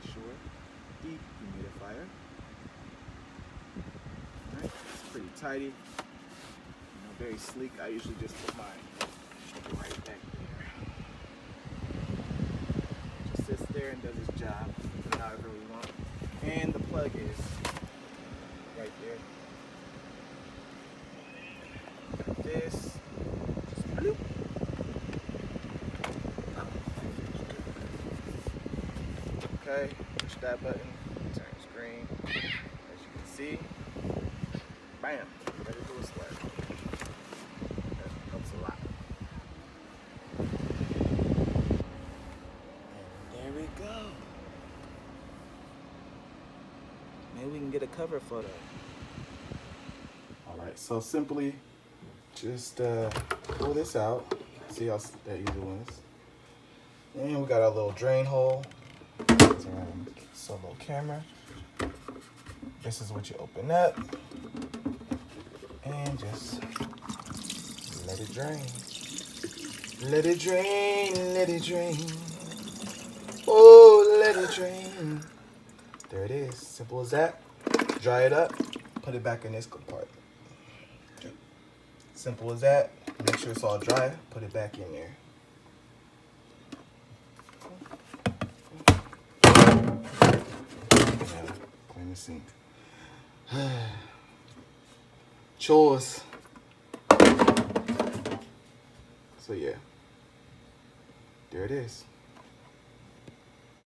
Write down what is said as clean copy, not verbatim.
hysure dehumidifier. Alright, it's pretty tidy, very sleek. I usually just put mine right back there. Just sits there and does its job however we want. And the plug is right there. Got this. Just bloop. Okay, push that button, it turns green. As you can see, bam, ready to do a sled. That helps a lot. And there we go. Maybe we can get a cover photo. Alright, so simply just pull this out. See how that easy one is. And we got our little drain hole. Solo camera. This is what you open up and just let it drain. Let it drain, let it drain. Oh, let it drain. There it is. Simple as that. Dry it up, put it back in this compartment. Simple as that. Make sure it's all dry, put it back in there. Clean the sink. Chores. So yeah, there it is.